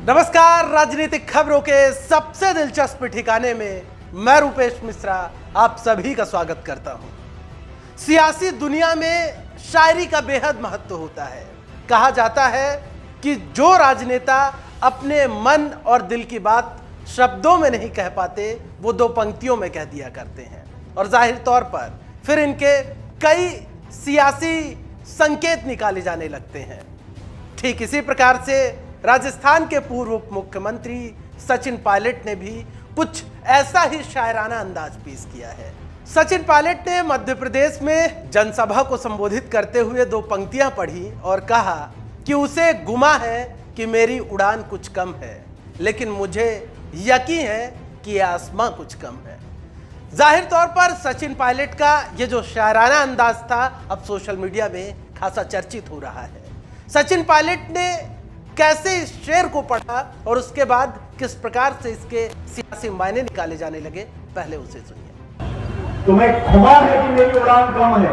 नमस्कार, राजनीतिक खबरों के सबसे दिलचस्प ठिकाने में मैं रूपेश मिश्रा आप सभी का स्वागत करता हूं। सियासी दुनिया में शायरी का बेहद महत्व होता है। कहा जाता है कि जो राजनेता अपने मन और दिल की बात शब्दों में नहीं कह पाते, वो दो पंक्तियों में कह दिया करते हैं और जाहिर तौर पर फिर इनके कई सियासी संकेत निकाले जाने लगते हैं। ठीक इसी प्रकार से राजस्थान के पूर्व उप मुख्यमंत्री सचिन पायलट ने भी कुछ ऐसा ही शायराना अंदाज पेश किया है। सचिन पायलट ने मध्य प्रदेश में जनसभा को संबोधित करते हुए दो पंक्तियां पढ़ी और कहा कि उसे गुमा है कि मेरी उड़ान कुछ कम है, लेकिन मुझे यकीन है कि आसमां कुछ कम है। जाहिर तौर पर सचिन पायलट का ये जो शायराना अंदाज था अब सोशल मीडिया में खासा चर्चित हो रहा है। सचिन पायलट ने कैसे इस शेर को पढ़ा और उसके बाद किस प्रकार से इसके सियासी मायने निकाले जाने लगे, पहले उसे सुनिए। तुम्हें खुमा है कि मेरी उड़ान कम है,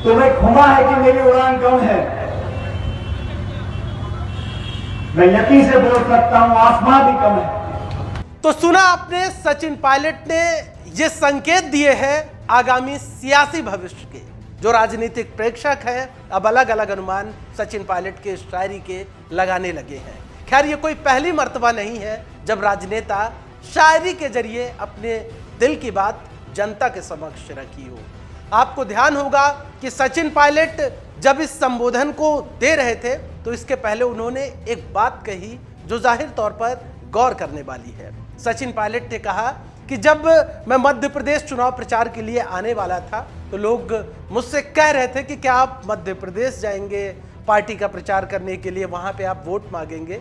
तुम्हें खुमा है कि मेरी उड़ान कम है। मैं यकीन से बोल सकता हूं आसमां भी कम है। तो सुना आपने, सचिन पायलट ने ये संकेत दिए हैं आगामी सियासी भविष्य के। जो राजनीतिक प्रेक्षक हैं अब अलग अलग अनुमान सचिन पायलट के शायरी के लगाने लगे हैं। खैर, ये कोई पहली मर्तबा नहीं है जब राजनेता शायरी के जरिए अपने दिल की बात जनता के समक्ष रखी हो। आपको ध्यान होगा कि सचिन पायलट जब इस संबोधन को दे रहे थे तो इसके पहले उन्होंने एक बात कही जो जाहिर तौर पर गौर करने वाली है। सचिन पायलट ने कहा कि जब मैं मध्य प्रदेश चुनाव प्रचार के लिए आने वाला था तो लोग मुझसे कह रहे थे कि क्या आप मध्य प्रदेश जाएंगे पार्टी का प्रचार करने के लिए, वहां पे आप वोट मांगेंगे।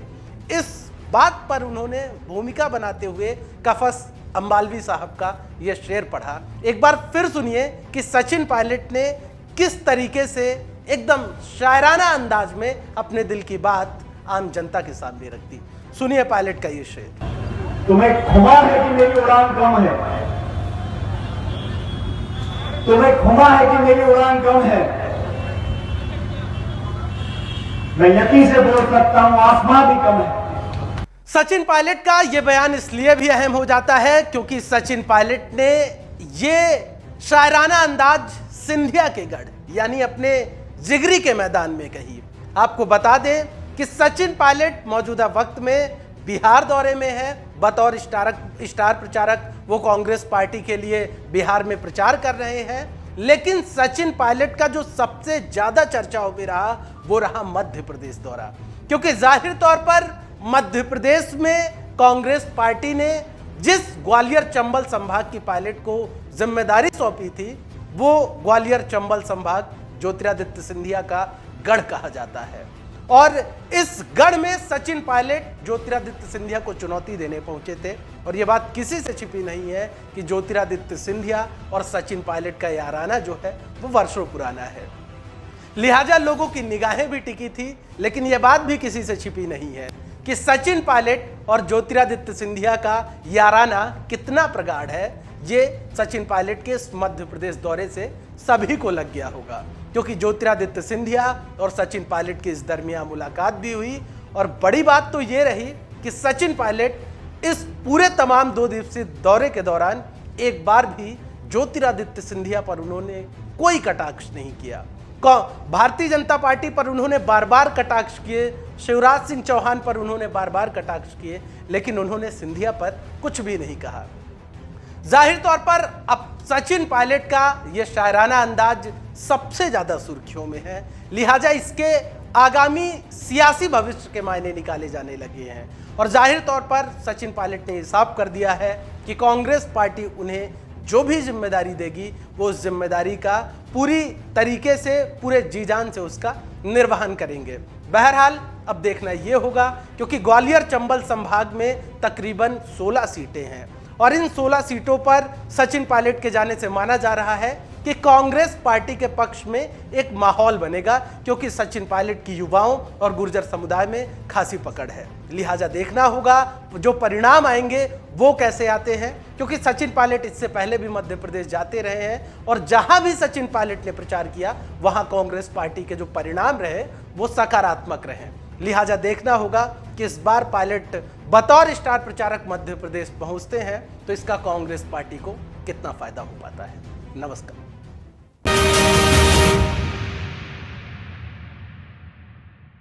इस बात पर उन्होंने भूमिका बनाते हुए कफस अंबालवी साहब का यह शेर पढ़ा। एक बार फिर सुनिए कि सचिन पायलट ने किस तरीके से एकदम शायराना अंदाज में अपने दिल की बात आम जनता के सामने रख दी। सुनिए पायलट का ये शेर। तुम्हें खुमा है कि मेरी उड़ान कम है, तुम्हें खुमा है कि मेरी उड़ान कम है। मैं यकीन से बोल सकता हूं आसमां भी कम है। सचिन पायलट का यह बयान इसलिए भी अहम हो जाता है क्योंकि सचिन पायलट ने ये शायराना अंदाज सिंधिया के गढ़ यानी अपने जिगरी के मैदान में कही। आपको बता दें कि सचिन पायलट मौजूदा वक्त में बिहार दौरे में है। बतौर स्टार प्रचारक वो कांग्रेस पार्टी के लिए बिहार में प्रचार कर रहे हैं। लेकिन सचिन पायलट का जो सबसे ज्यादा चर्चा में रहा वो रहा मध्य प्रदेश दौरा, क्योंकि जाहिर तौर पर मध्य प्रदेश में कांग्रेस पार्टी ने जिस ग्वालियर चंबल संभाग की पायलट को जिम्मेदारी सौंपी थी वो ग्वालियर चंबल संभाग ज्योतिरादित्य सिंधिया का गढ़ कहा जाता है। और इस गढ़ में सचिन पायलट ज्योतिरादित्य सिंधिया को चुनौती देने पहुंचे थे और यह बात किसी से छिपी नहीं है कि ज्योतिरादित्य सिंधिया और सचिन पायलट का याराना जो है वो वर्षों पुराना है। लिहाजा लोगों की निगाहें भी टिकी थी, लेकिन यह बात भी किसी से छिपी नहीं है कि सचिन पायलट और ज्योतिरादित्य सिंधिया का याराना कितना प्रगाढ़ है। ये सचिन पायलट के मध्य प्रदेश दौरे से सभी को लग गया होगा, क्योंकि ज्योतिरादित्य सिंधिया और सचिन पायलट की इस दरमियान मुलाकात भी हुई। और बड़ी बात तो ये रही कि सचिन पायलट इस पूरे तमाम 2 दिवसीय दौरे के दौरान एक बार भी ज्योतिरादित्य सिंधिया पर उन्होंने कोई कटाक्ष नहीं किया। भारतीय जनता पार्टी पर उन्होंने बार बार कटाक्ष किए, शिवराज सिंह चौहान पर उन्होंने बार बार कटाक्ष किए, लेकिन उन्होंने सिंधिया पर कुछ भी नहीं कहा। जाहिर तौर पर अब सचिन पायलट का यह शायराना अंदाज सबसे ज्यादा सुर्खियों में है, लिहाजा इसके आगामी सियासी भविष्य के मायने निकाले जाने लगे हैं। और जाहिर तौर पर सचिन पायलट ने हिसाब कर दिया है कि कांग्रेस पार्टी उन्हें जो भी जिम्मेदारी देगी वो उस जिम्मेदारी का पूरी तरीके से पूरे जी जान से उसका निर्वहन करेंगे। बहरहाल अब देखना ये होगा, क्योंकि ग्वालियर चंबल संभाग में तकरीबन 16 सीटें हैं और इन 16 सीटों पर सचिन पायलट के जाने से माना जा रहा है कि कांग्रेस पार्टी के पक्ष में एक माहौल बनेगा, क्योंकि सचिन पायलट की युवाओं और गुर्जर समुदाय में खासी पकड़ है। लिहाजा देखना होगा जो परिणाम आएंगे वो कैसे आते हैं, क्योंकि सचिन पायलट इससे पहले भी मध्य प्रदेश जाते रहे हैं और जहां भी सचिन पायलट ने प्रचार किया वहां कांग्रेस पार्टी के जो परिणाम रहे वो सकारात्मक रहे। लिहाजा देखना होगा कि इस बार पायलट बतौर स्टार प्रचारक मध्य प्रदेश पहुंचते हैं तो इसका कांग्रेस पार्टी को कितना फायदा हो पाता है। नमस्कार।